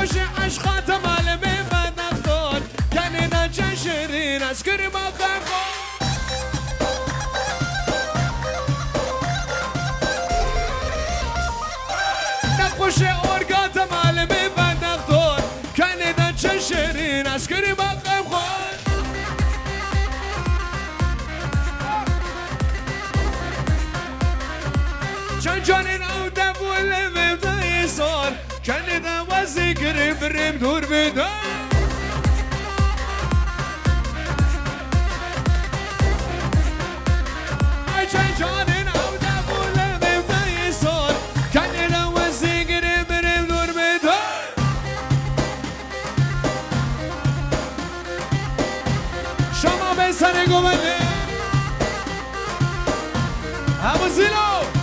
نخوش عشقات مال من بدختون کنینا چشرین از کریم خفون نخوش ارگات مال من بدختون کنینا چشرین از کریم خفون چند جانین او دبول ببدای سال کنیدا وزی کریم بریم دور بدار چند جانین او دبول ببدای سال کنیدا وزی کریم بریم دور بدار شما به سر گومده همو زیلو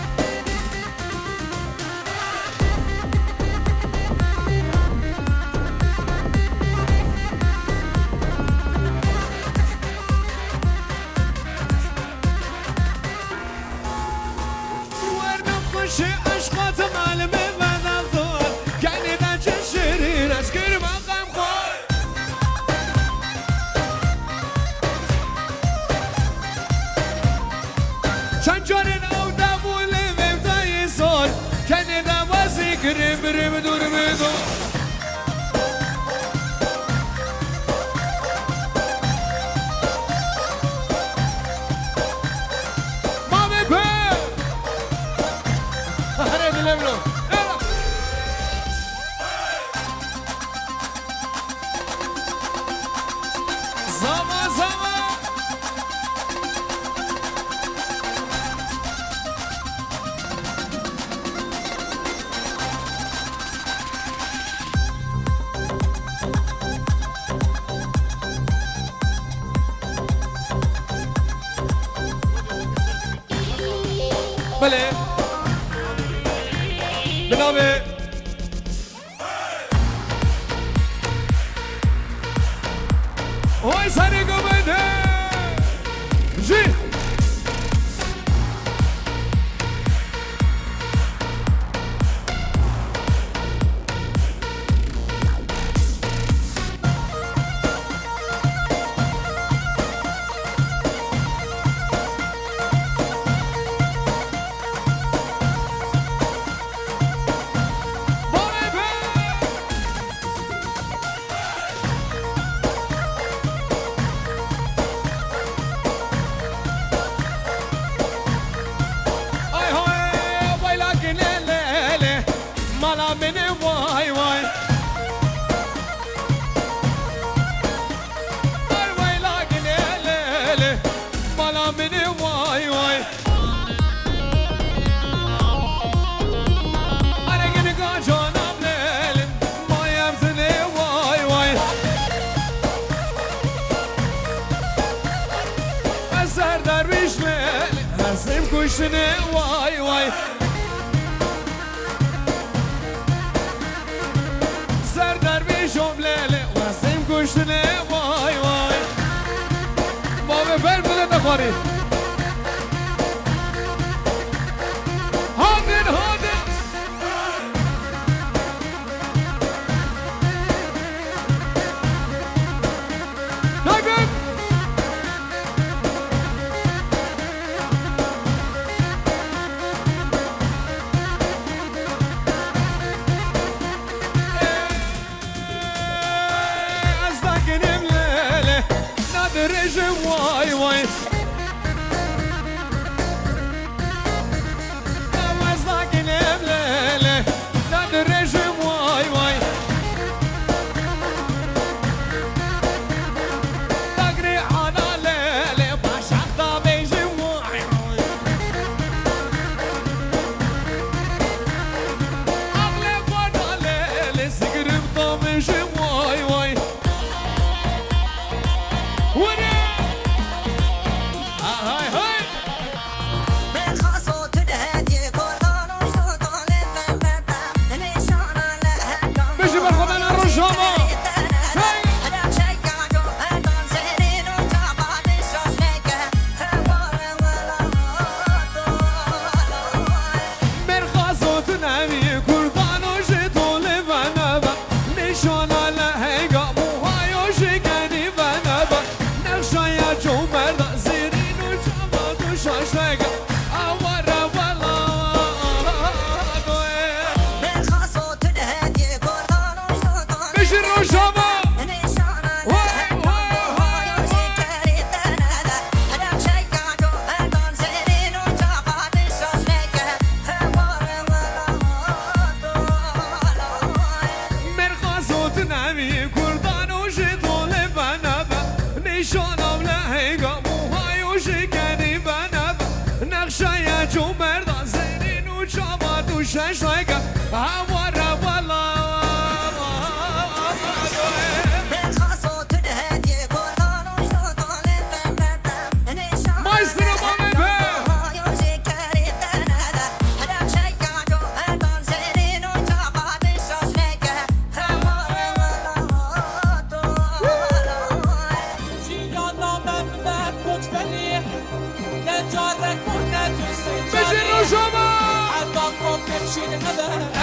عشقات مال من بدختون کنیدا چشرین از کریم خفون چند جانین او دبول ببدای سال کنیدا وزی کریم بریم دور بدون بله بنامه وای سری گمده جی کشنه وای وای سر در بیشم لیله واسم کشنه وای وای بابا بر بده نخوری هادن هادن نگم رجم واي واي نوازك نملله ناد رجم واي واي تقري على ليلة باشا بيجم واي واي أغلى فانا ليلة سقرب طابجم واي واي بی کردان و جدول بنابه نشانم لحیگا موهای و شکنی بنابه نقشه یا جو مردان زنین و چابات و ششایگا هواره والا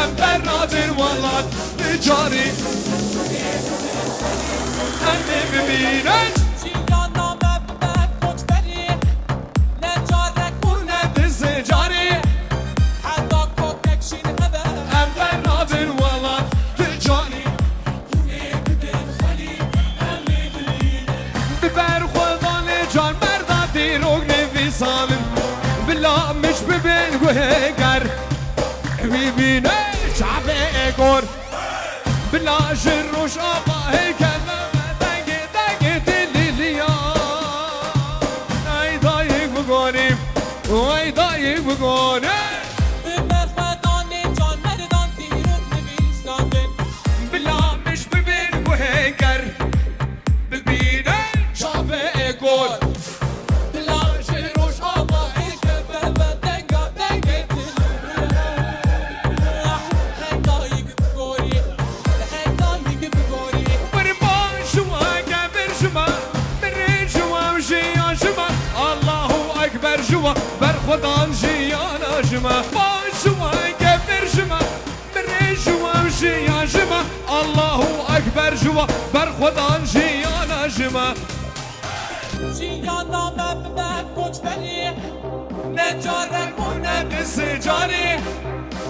أمبر نادر والله تجاري أمي ببينن جيانا مبنى كتبري نجارك ونت الزجاري حدا كوكك شين هذا أمبر نادر والله تجاري ببر خودان جان مردا دیروگ نویسانم بلا مش ببین گوهگر ببینه شعب اگور بلا جروش آبا هیکلمه دنگه دنگه دلیلیا ای دایگ بگانیم ای دایگ بگانیم بمردان جان مردان دیرون نویساندن بلا مش ببین گوهگر ببینه شعب اگور بلا جروش آبا هیکلمه دنگه دنگه جوا بر خودان جیانا جما با جوا گفر جما بر جوا جیان جما الله اکبر جوا بر خودان جیانا جما جيانا مبنى كتبري نجارك ونت السجاري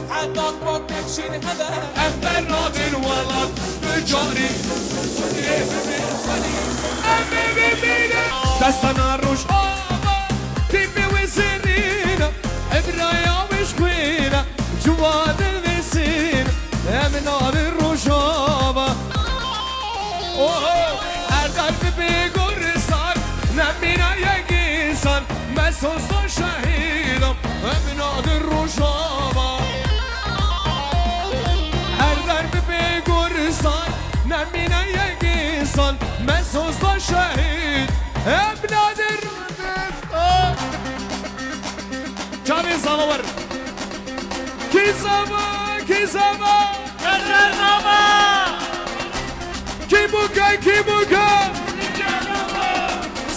حدا كوكك شين هذا أمبر نادر والله تجاري أمي ببينه دستنا روش آبا تيمي وزنينه إبرايا وشكوينه جواد الوسين أمي نادر روش آبا هر قلب بگرسان نمینا یک انسان مسوس و شهیدم أمي نادر روش آبا هر قلب بگرسان نمینا یک انسان مسوس و شهید أمي نادر جامي زمور کی زما کی بوگا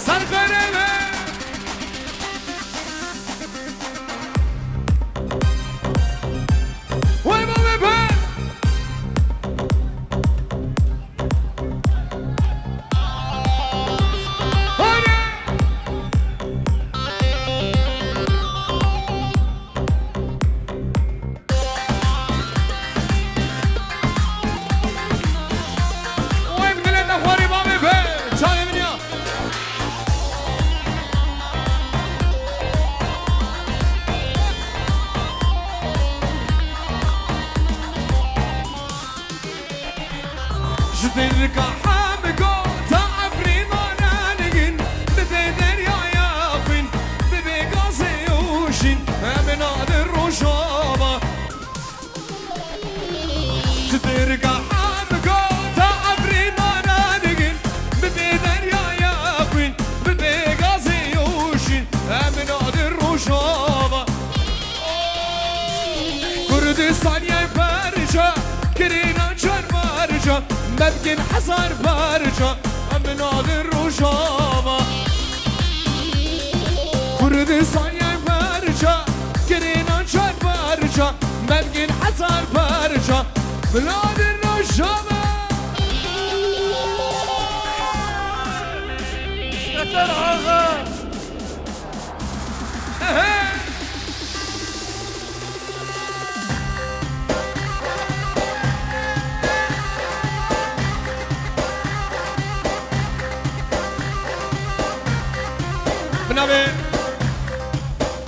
سرخرمه وای بابا بر جدرك حامقو تعفري نانانقن ببدر يا يافن ببقاسي يوشن من هذا الرشابة جدرك حامقو تعفري نانانقن ببدر يا يافن ببقاسي يوشن من هذا الرشابة كردستان يا برجا كرينا جان برجا ممكن حصار برجا من هذا الرجابة كردستان يا برجا كرينا جان برجا ممكن حصار برجا من هذا الرجابة كسر آغا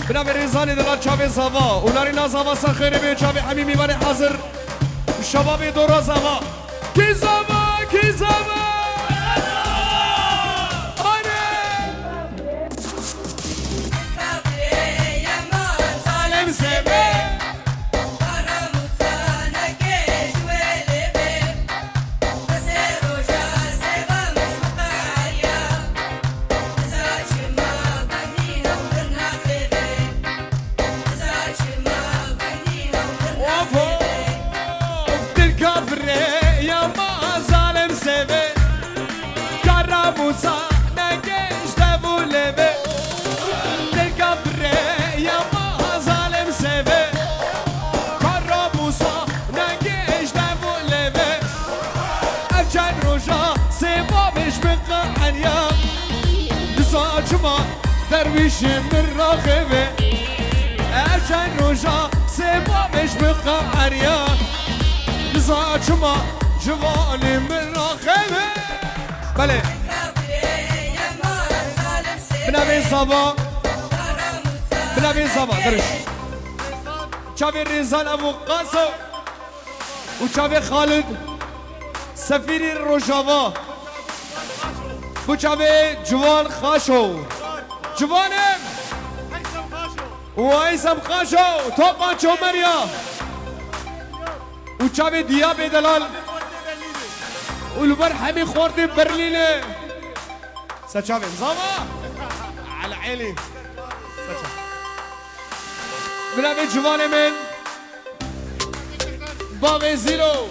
بنابه ریزانی دلال چاوی زوا اوناری نازوا سخیره به چاوی حمیمی وانی حاضر شبابی دورا زوا کی زوا کی زمان درویش من راخبه ارجن روژا سبابش بقى عريان نزاج ما جواني من راخبه بله بنابين صبا بنابين صبا درش چاوی رزان ابو قاسم و چاوی خالد سفیری روژاوا و چاوی جوان خاشو جوانم وایسم خاشو تو قاچو مریا و چاوی دیاب دلال والبر حمي خورد برلينه سچاوي زاما على عيني بنابي جوان من باغي زيرو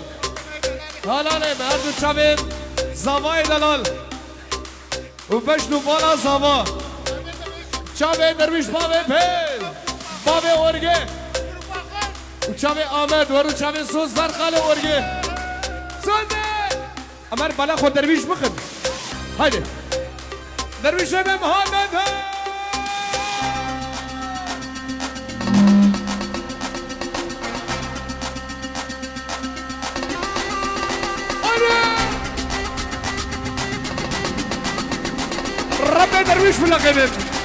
هلاله مردو چاوي زاوای دلال و بشنو بالا زاوا چاوي درویش باوي پیل باوي اورگه و چاوي آمد ورو چاوي سوز در خال اورگه سوزه امر بالا خود درویش بخد هایده درویش بهم حالت رب درویش بلقبت